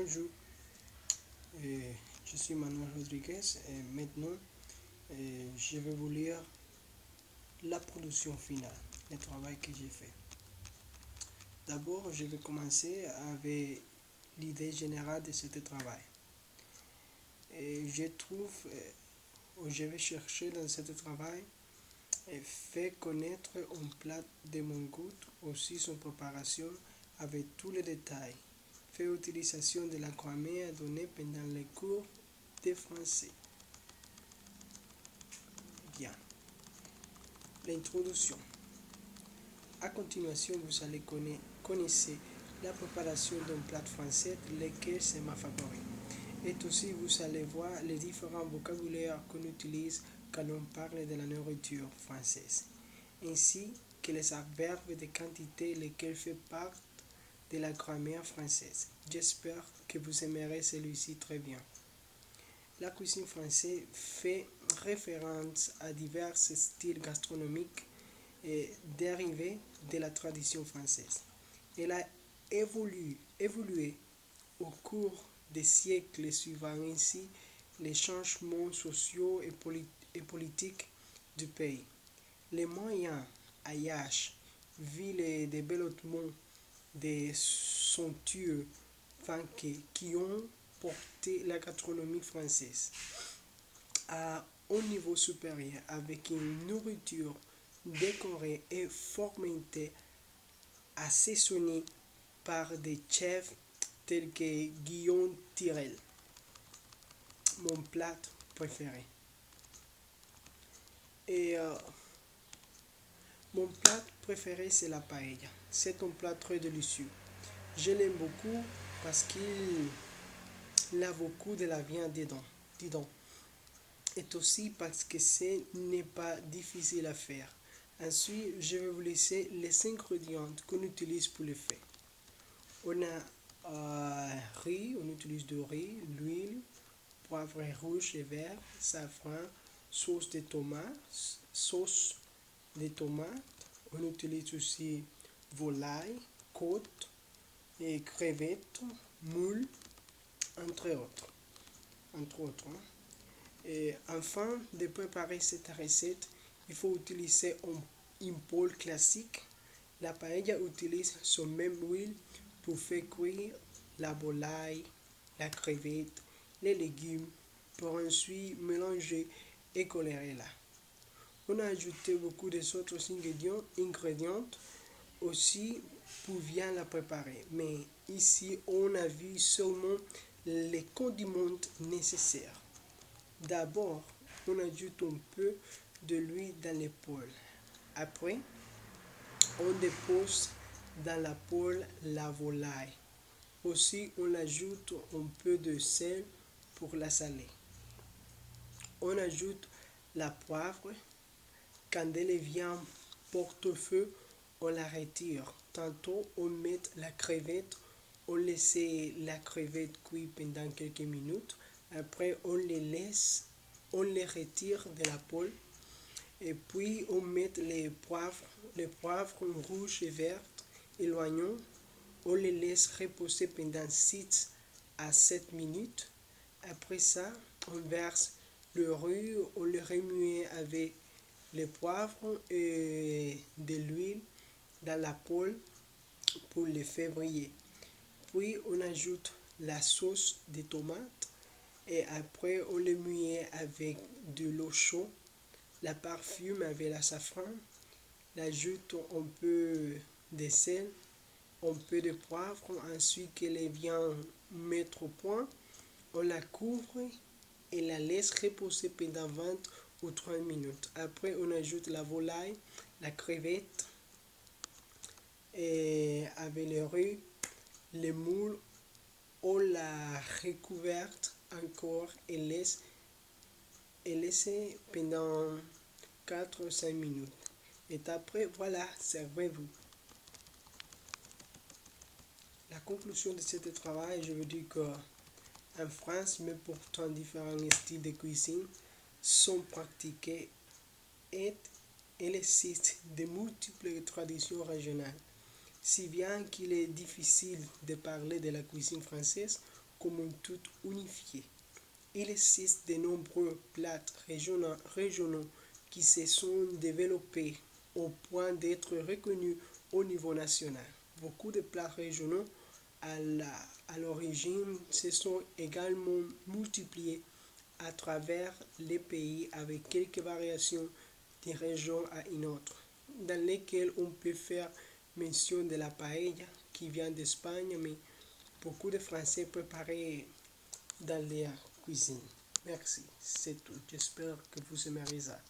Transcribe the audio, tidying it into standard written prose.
Bonjour, je suis Manuel Rodriguez et maintenant je vais vous lire la production finale, le travail que j'ai fait. D'abord, je vais commencer avec l'idée générale de ce travail. Et je trouve, ou je vais chercher dans ce travail, faire connaître un plat de mon goût, aussi son préparation avec tous les détails. Faire utilisation de la grammaire donnée pendant les cours de français. Bien. L'introduction. À continuation, vous allez connaître la préparation d'un plat français, lequel c'est ma favorite. Et aussi, vous allez voir les différents vocabulaires qu'on utilise quand on parle de la nourriture française, ainsi que les adverbes de quantité lesquels font partie de la grammaire française. J'espère que vous aimerez celui-ci très bien. La cuisine française fait référence à divers styles gastronomiques et dérivés de la tradition française. Elle a évolué au cours des siècles suivant ainsi les changements sociaux et politiques du pays. Les moyens âge vu le développement des somptueux banquets qui ont porté la gastronomie française à un niveau supérieur avec une nourriture décorée et fermentée, assaisonnée par des chefs tels que Guillaume Tirel, mon plat préféré. Et mon plat préféré, c'est la paella. C'est un plat très délicieux. Je l'aime beaucoup parce qu'il a beaucoup de la viande dedans. Et aussi parce que ce n'est pas difficile à faire. Ensuite, je vais vous laisser les ingrédients qu'on utilise pour le faire. On a riz, on utilise du riz, l'huile, poivre rouge et vert, safran, sauce de tomate, sauce de tomate. On utilise aussi volaille, côte, et crevettes, moules, entre autres. Hein. Et afin de préparer cette recette, il faut utiliser une poêle classique. La paella utilise son même huile pour faire cuire la volaille, la crevette, les légumes, pour ensuite mélanger et coller là. On a ajouté beaucoup d'autres ingrédients aussi pour bien la préparer. Mais ici, on a vu seulement les condiments nécessaires. D'abord, on ajoute un peu de l'huile dans les poêles. Après, on dépose dans la poêle la volaille. Aussi, on ajoute un peu de sel pour la saler. On ajoute la poivre. Quand elle vient porte-feu, on la retire. Tantôt, on met la crevette. On laisse la crevette cuire pendant quelques minutes. Après, on les retire de la poêle. Et puis, on met les poivres rouges et verts et l'oignon. On les laisse reposer pendant 6 à 7 minutes. Après ça, on verse le riz, on le remue avec les poivres et de l'huile dans la poêle pour les faire briller. Puis on ajoute la sauce de tomate et après on le mouille avec de l'eau chaude, la parfume avec la safran, l'ajoute un peu de sel, un peu de poivre, ensuite qu'elle vient mettre au point, on la couvre et la laisse reposer pendant 20 ou 30 minutes. Après, on ajoute la volaille, la crevette, et avec le riz, les moules, on la recouverte encore et laisse pendant 4 ou 5 minutes. Et après, voilà, servez-vous. La conclusion de ce travail, je veux dire que en France, mais pourtant différents styles de cuisine sont pratiqués et il existe de multiples traditions régionales. Si bien qu'il est difficile de parler de la cuisine française, comme un tout unifié. Il existe de nombreux plats régionaux qui se sont développés au point d'être reconnus au niveau national. Beaucoup de plats régionaux à l'origine se sont également multipliés à travers les pays avec quelques variations d'une région à une autre, dans lesquelles on peut faire mention de la paella qui vient d'Espagne, mais beaucoup de Français préparent dans leur cuisine. Merci, c'est tout. J'espère que vous aimerez ça.